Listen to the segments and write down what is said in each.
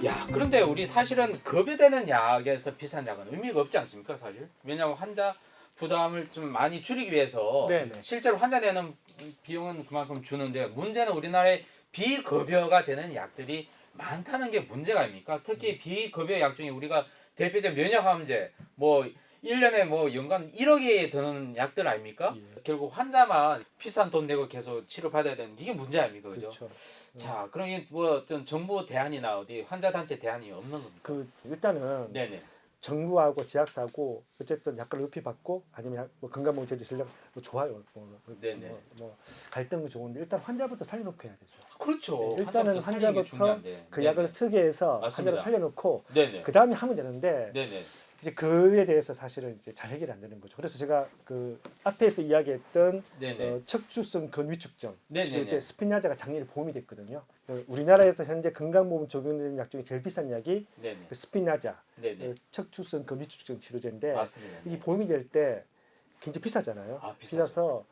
야, 그런데 우리 사실은 급여되는 약에서 비싼 약은 의미가 없지 않습니까, 사실? 왜냐하면 환자 부담을 좀 많이 줄이기 위해서 네네. 실제로 환자 내는 비용은 그만큼 주는데 문제는 우리나라에 비급여가 되는 약들이 많다는 게 문제가 아닙니까? 특히 비급여 약 중에 우리가 대표적 면역항암제 뭐 1년에 뭐 연간 1억이 드는 약들 아닙니까? 예. 결국 환자만 비싼 돈 내고 계속 치료받아야 되는 이게 문제 아닙니까? 그죠? 그렇죠. 자, 그럼 이뭐 어떤 정부 대안이나 어디 환자 단체 대안이 없는 겁니까? 일단은 네네. 정부하고 제약사하고 어쨌든 약간을 높이 받고 아니면 뭐 건강보험 제도 전략 뭐 좋아요. 네네. 뭐 갈등은 좋은데 일단 환자부터 살려놓고 해야 되죠. 그렇죠. 일단은 환자부터 살리는 게 환자부터 중요한데. 그 네네. 약을 쓰게 해서 맞습니다. 환자를 살려놓고 네네. 그 다음에 하면 되는데 네네. 이제 그에 대해서 사실은 이제 잘 해결이 안 되는 거죠. 그래서 제가 그 앞에서 이야기했던 네네. 척추성 근위축증, 네네네. 이제 스피냐자가 작년에 보험이 됐거든요. 우리나라에서 현재 건강보험 적용되는 약 중에 제일 비싼 약이 네네. 그 스피냐자, 네네. 척추성 근위축증 치료제인데 맞습니다. 이게 보험이 될 때 굉장히 비싸잖아요. 아, 비싸죠. 비싸서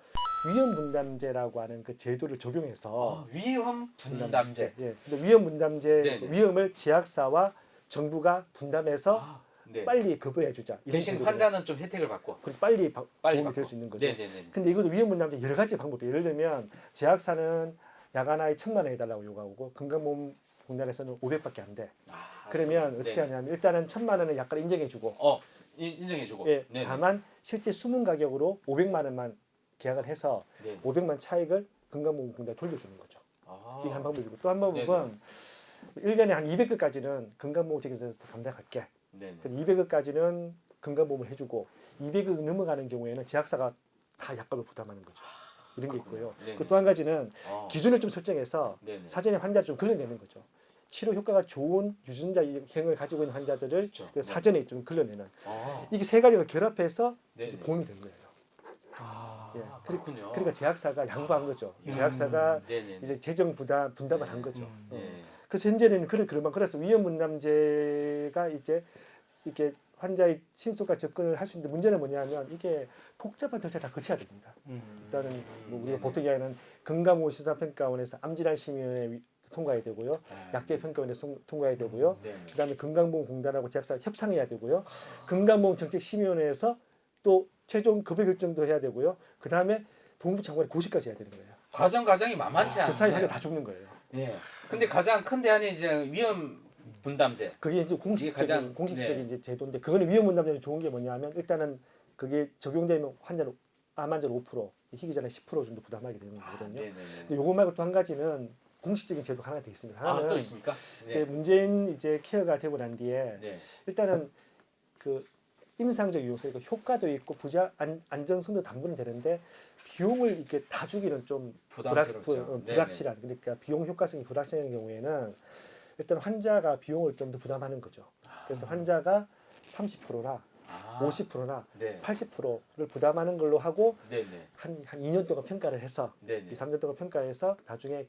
위험분담제라고 하는 그 제도를 적용해서 위험 분담제. 예. 근데 위험분담제 네네. 위험을 제약사와 정부가 분담해서 아, 네. 빨리 급여해 주자. 이런 대신 제도거든요. 환자는 좀 혜택을 받고 그리고 빨리 빨리 도움이 받고. 될 수 있는 거죠. 네네네. 근데 이것도 위험분담제 여러 가지 방법이 예를 들면 제약사는 약 하나에 1,000만 원 해달라고 요구하고 건강보험공단에서는 500밖에 안 돼. 아, 그러면 어떻게 네네. 하냐면 일단은 1,000만 원을 약간 인정해주고 인정해주고. 예, 네네. 다만 실제 숨은 가격으로 500만 원만 계약을 해서 네. 500만 차익을 건강보험공단에 돌려주는 거죠. 아, 이게 한 방법이고 또 한 방법은 네네. 1년에 한 200억까지는 건강보험책에서 감당할게. 네네. 그래서 200억까지는 건강보험을 해주고 200억 넘어가는 경우에는 제약사가 다 약값을 부담하는 거죠. 이런 게 있고요. 네네. 그 또 한 가지는 아, 기준을 좀 설정해서 네네. 사전에 환자를 좀 걸러내는 거죠. 치료 효과가 좋은 유전자형을 가지고 있는 환자들을 그렇죠. 그 사전에 좀 걸러내는 아, 이게 세 가지가 결합해서 네네. 이제 보험이 된 거예요. 아, 예. 그렇군요. 그러니까 제약사가 양보한 거죠. 제약사가 네네. 이제 재정 분담을 한 네. 거죠. 네. 그래서 현재는 그래서 위험분담제가 이제 이렇게 환자의 신속한 접근을 할 수 있는데 문제는 뭐냐면 이게 복잡한 절차를 다 거쳐야 됩니다. 일단은 뭐 우리가 네네. 보통 이야기하는 건강보험심사평가원에서 암질환심의위원회 통과해야 되고요, 아, 약제평가원에서 통과해야 되고요, 네네. 그다음에 건강보험공단하고 제약사 협상해야 되고요, 건강보험정책심의위원회에서 또 최종 급여 결정도 해야 되고요, 그다음에 보험부 장관의 고시까지 해야 되는 거예요. 과정이 만만치 않아요. 그 사이 환자 다 죽는 거예요. 예. 근데 가장 큰 대안이 이제 위험 분담제. 그게 이제 가장- 공식적인 네. 이제 제도인데 그거는 위험분담제는 좋은 게 뭐냐면 일단은 그게 적용되면 환자는 암 환자는 5%, 희귀 자는 10% 정도 부담하게 되는 거거든요. 네네네. 근데 요거 말고 또 한 가지는 공식적인 제도가 하나 더 있습니다. 하나는 또 있습니까? 이제 네. 문재인 이제 케어가 되고 난 뒤에 네. 일단은 그 임상적 유용성, 그러니까 효과도 있고 안정성도 담보는 되는데 비용을 이렇게 다 주기는 좀 부담스럽죠. 불확실한, 그러니까 비용 효과성이 불확실한 경우에는 일단 환자가 비용을 좀 더 부담하는 거죠. 그래서 환자가 30%나 50%나 네. 80%를 부담하는 걸로 하고 네네. 한 2년 동안 평가를 해서 네네. 2, 3년 동안 평가해서 나중에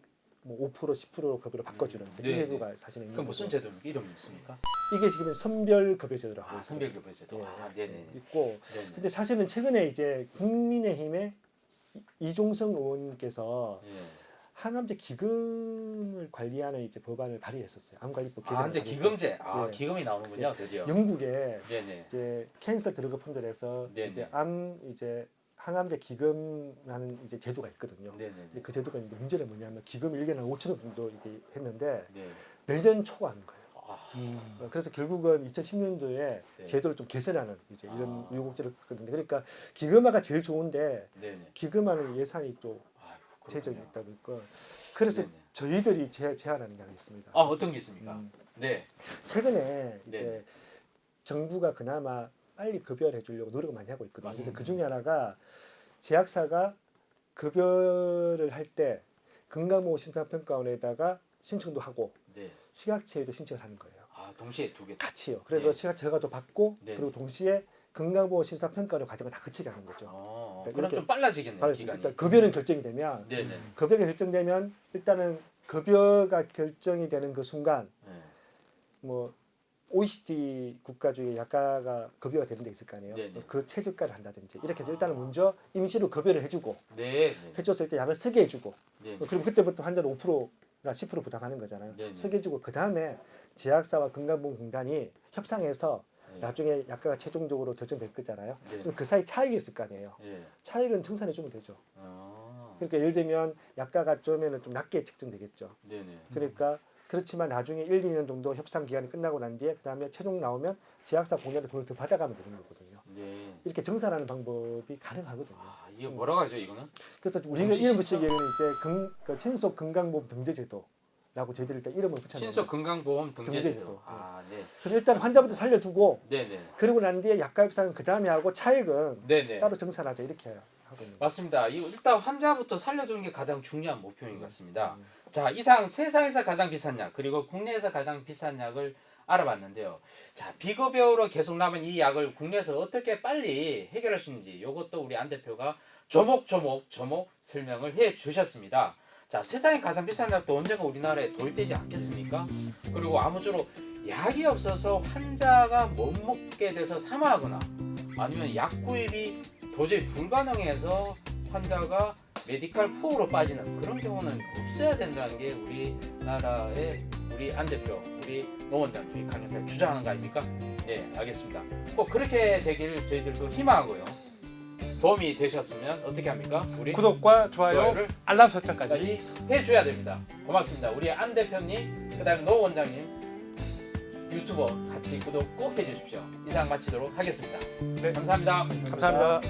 뭐 5%, 10% 급여로 바꿔주는 이 네네. 제도가 사실은 있는 그럼 무슨 거고. 제도입니까? 이름이 있습니까? 이게 지금 선별 급여 제도로 하고 있어요. 선별급여 제도. 예, 네네. 있고 네네. 근데 사실은 최근에 이제 국민의힘의 이종성 의원께서 예. 항암제 기금을 관리하는 이제 법안을 발의했었어요. 암관리법 개정을. 이제 기금제. 예. 기금이 나오는군요, 드디어. 영국에 네네. 이제 캔서 드러그 펀드에서 네네. 이제 항암제 기금하는 이제 제도가 있거든요. 네네. 근데 그 제도가 있는데 문제는 뭐냐면 기금 1년에 5천억 정도 이렇게 했는데 네. 매년 초과하는 거예요. 아, 그래서 결국은 2010년도에 네. 제도를 좀 개선하는 이제 이런 요구제를 했거든요. 그러니까 기금화가 제일 좋은데 네네. 기금화는 예산이 또 아이고, 제정이 그렇군요. 있다 보니까 그래서 네네. 저희들이 제안하는 게 있습니다. 어떤 게 있습니까? 음, 네. 최근에 이제 네네. 정부가 그나마 빨리 급여를 해주려고 노력을 많이 하고 있거든요. 그래서 맞습니다. 그 중에 하나가 제약사가 급여를 할 때 건강보험심사평가원에다가 신청도 하고 네. 시각처에도 신청을 하는 거예요. 동시에 두 개. 같이요. 그래서 네. 시각처가 더 받고 네. 그리고 동시에 건강보험심사평가원 과정을 다 거치게 하는 거죠. 그럼 이렇게 좀 빨라지겠네요, 바르죠. 기간이. 일단 급여는 결정이 되면 네네. 급여가 결정되면 일단은 급여가 결정이 되는 그 순간 네. 뭐 OECD 국가 중에 약가가 급여가 되는 데 있을 거 아니에요. 네네. 그 최저가를 한다든지 이렇게 해서 일단은 먼저 임시로 급여를 해주고 네. 해줬을 때 약을 쓰게 해주고 네. 그럼 그때부터 환자는 5% 그러니까 10% 부담하는 거잖아요. 네네. 새겨주고 그 다음에 제약사와 건강보험공단이 협상해서 네. 나중에 약가가 최종적으로 결정될 거잖아요. 네. 그럼 그 사이 차익이 있을 거 아니에요. 예. 차익은 청산해 주면 되죠. 아. 그러니까 예를 들면 약가가 좀에는 좀 낮게 책정되겠죠. 네네. 그러니까 그렇지만 나중에 1, 2년 정도 협상 기간이 끝나고 난 뒤에 그다음에 최종 나오면 제약사 공단의 돈을 더 받아가면 되는 거거든요. 네. 이렇게 정산하는 방법이 가능하거든요. 아, 이게 뭐라고 하죠, 이거는? 그래서 우리가 정시 이름 신청? 붙이기에는 이제 그 신속 건강보험 등재제도라고 저희들이 일단 이름을 붙였는데 신속 건강보험 등재제도. 등재제도. 아, 네. 그래서 일단 환자부터 살려두고 네네. 그러고 난 뒤에 약가 협상은 그 다음에 하고 차익은 네네. 따로 정산하자 이렇게 하고 있는 거예요. 맞습니다. 이거 일단 환자부터 살려주는 게 가장 중요한 목표인 것 같습니다. 자, 이상 세상에서 가장 비싼 약 그리고 국내에서 가장 비싼 약을 알아봤는데요. 자, 비급여로 계속 남은 이 약을 국내에서 어떻게 빨리 해결할 수 있는지 이것도 우리 안 대표가 조목조목 설명을 해 주셨습니다. 자, 세상에 가장 비싼 약도 언젠가 우리나라에 도입되지 않겠습니까? 그리고 아무쪼록 약이 없어서 환자가 못 먹게 돼서 사망하거나 아니면 약 구입이 도저히 불가능해서 환자가 메디칼 푸어로 빠지는 그런 경우는 없어야 된다는 게 우리나라의 우리 안 대표, 우리 노 원장님이 강력하게 주장하는 거 아닙니까? 네, 알겠습니다. 꼭 그렇게 되기를 저희들도 희망하고요. 도움이 되셨으면 어떻게 합니까? 우리 구독과 좋아요, 좋아요를 알람 설정까지. 까지 해줘야 됩니다. 고맙습니다. 우리 안 대표님, 그다음에 노 원장님 유튜버 같이 구독 꼭 해주십시오. 이상 마치도록 하겠습니다. 네. 감사합니다. 감사합니다.